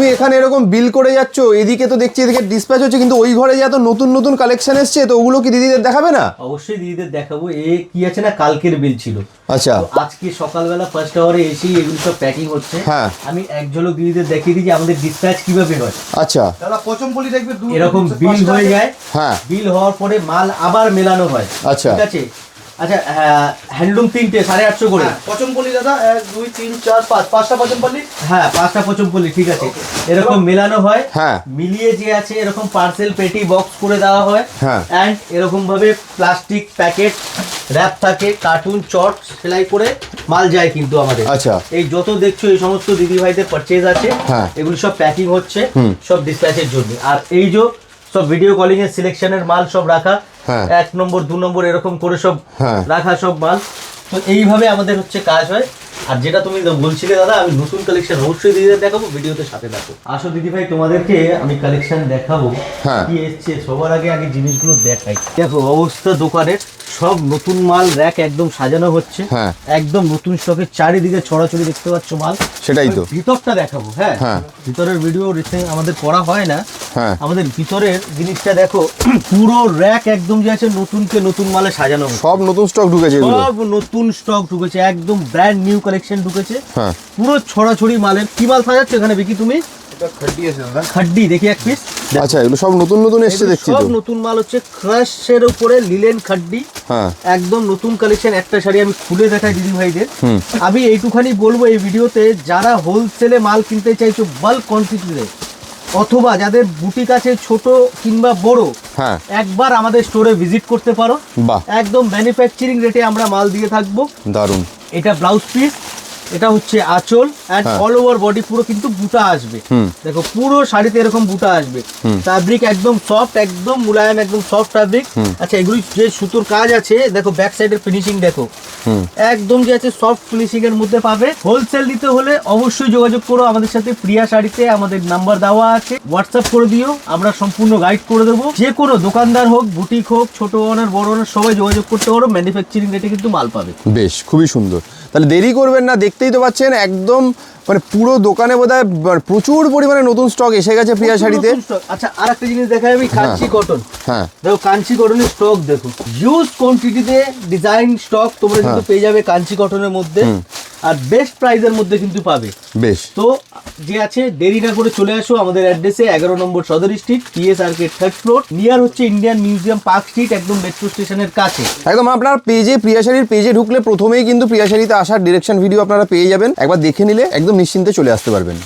তুমি এখানে এরকম বিল করে যাচ্ছ, এদিকে তো দেখছি এদিকে ডিসপ্যাচ হচ্ছে, কিন্তু ওই ঘরে যা তো নতুন নতুন কালেকশন এসছে, তো ওগুলো কি দিদিদের দেখাবে না? অবশ্যই দিদিদের দেখাবো। কি আছে না, কালকের বিল ছিল। আচ্ছা, আজকে সকালবেলা ফার্স্ট আওয়ারে এসেই এগুলো সব প্যাকিং হচ্ছে। হ্যাঁ, আমি এক ঝলক দিদিদের দেখিয়ে দিই যে আমাদের ডিসপ্যাচ কিভাবে হয়। আচ্ছা, দাদা পচমপল্লি দেখবে এরকম বিল হয়ে যায়, হ্যাঁ, বিল হওয়ার পরে মাল আবার মেলানো হয়। আচ্ছা, ঠিক আছে। আচ্ছা, হ্যান্ডলুম 3টে 850 করে। পচমপল্লি দাদা 1 2 3 4 5 5টা পচমপল্লি। হ্যাঁ, 5টা পচমপল্লি, ঠিক আছে। এরকম মেলানো হয়, হ্যাঁ, মিলিয়ে যে আছে এরকম পার্সেল পেটি বক্স করে দেওয়া হয়। হ্যাঁ, অ্যান্ড এরকম ভাবে প্লাস্টিক প্যাকেট র‍্যাপ থাকে, কার্টুন চট সেলাই করে মাল যায় কিন্তু আমাদের। আচ্ছা, এই যত দেখছো এই সমস্ত দিদি ভাইদের পারচেজ আছে, হ্যাঁ, এগুলো সব প্যাকিং হচ্ছে সব ডিসপ্যাচের জন্য। আর এই যে সব ভিডিও কলিং এর সিলেকশনের মাল সব রাখা, 1 নম্বর 2 নম্বর এরকম করে সব রাখা সব মাল। তো এইভাবে আমাদের হচ্ছে কাজ হয়। আর যেটা তুমি বলছিলে দাদা, আমি নতুন কালেকশন অবশ্যই দিদিদের দেখাবো, ভিডিওতে সাথে থাকো। আসো দিদি ভাই, তোমাদেরকে আমি কালেকশন দেখাবো কি এসছে। সবার আগে জিনিসগুলো দেখাই। দেখো অবস্থা দোকানের, সব নতুন মাল র‍্যাক একদম সাজানো হচ্ছে, একদম নতুন স্টকে চারিদিকে ছড়াছড়ি দেখতে পাচ্ছ মাল। সেটাই তো ভিতরটা দেখাবো। হ্যাঁ, ভিতরের ভিডিও রিসেন্ট আমাদের করা হয় না। আমাদের ভিতরের জিনিসটা দেখো, পুরো র‍্যাক একদম যে আছে নতুনকে নতুন মালে সাজানো, সব নতুন স্টক ঢুকেছে, সব নতুন স্টক ঢুকেছে, একদম ব্র্যান্ড নিউ কালেকশন ঢুকেছে। পুরো ছড়াছড়ি মালের। কি মাল সাজাচ্ছ এখানে বিকি তুমি? খাড্ডি আছে দাদা, খাড্ডি দেখি এক পিস। আচ্ছা, এগুলো সব নতুন নতুন এসেছে দেখছি তো। সব নতুন মাল হচ্ছে, ক্রাশের উপরে লিলেন খাড্ডি, একদম নতুন কালেকশন। একটা শাড়ি আমি খুলে দেখাই দিদি ভাইদের। আমি এইটুখানি বলবো এই ভিডিওতে, যারা হোলসেলে মাল কিনতে চাইছো বাল্ক কোয়ান্টিটিতে, অথবা যাদের বুটিক আছে ছোট কিংবা বড়, একবার আমাদের স্টোরে ভিজিট করতে পারো। একদম ম্যানুফ্যাকচারিং রেটে আমরা মাল দিয়ে থাকবো। দারুন। এটা ব্লাউজ পিস, এটা হচ্ছে আঁচল, এন্ড অল ওভার বডি পুরো কিন্তু বুটা আসবে। দেখো পুরো শাড়িতে এরকম বুটা আসবে। ফ্যাব্রিক একদম সফট, একদম মুলায়ম, একদম সফট ফ্যাব্রিক। আচ্ছা, এগুলি যে সুতোর কাজ আছে দেখো, ব্যাক সাইডের ফিনিশিং দেখো, একদম যে আছে সফট ফিনিশিং এর মধ্যে পাবে। হোলসেল নিতে হলে অবশ্যই যোগাযোগ করো আমাদের সাথে। প্রিয়া শাড়িতে আমাদের নাম্বার দেওয়া আছে, হোয়াটসঅ্যাপ করে দিও, আমরা সম্পূর্ণ গাইড করে দেবো। যে কোনো দোকানদার হোক, বুটিক হোক, ছোট ওনার বড় ওনার, সবাই যোগাযোগ করতে পারো। ম্যানুফ্যাকচারিং রেটে কিন্তু মাল পাবে। বেশ, খুবই সুন্দর। তাহলে দেরি করবেন না, দেখতেই তো পাচ্ছেন একদম মানে পুরো দোকানে বোধহয় প্রচুর পরিমাণে নতুন স্টক এসে গেছে প্রিয়া শাড়িতে। আচ্ছা, আর একটা জিনিস দেখাই আমি, কাঞ্চি কটন। দেখো কাঞ্চি কটনের স্টক দেখো, হিউজ কোয়ান্টিটিতে ডিজাইন স্টক তোমরা কিন্তু পেয়ে যাবে কাঞ্চি কটনের মধ্যে, আর বেস্ট প্রাইসের মধ্যে কিন্তু পাবে। বেশ, তো যে আছে দেরি না করে চলে আসো আমাদের অ্যাড্রেসে, 11 নম্বর Sadar street, TS arcade 3rd floor, near হচ্ছে ইন্ডিয়ান মিউজিয়াম পার্ক স্ট্রিট, একদম মেট্রো স্টেশনের কাছে। একদম আপনার পেজে, প্রিয়া শাড়ির পেজে ঢুকলে প্রথমেই কিন্তু প্রিয়া শাড়িতে আসার ডিরেকশন ভিডিও আপনারা পেয়ে যাবেন। একবার দেখে নিলে একদম নিশ্চিন্তে চলে আসতে পারবেন।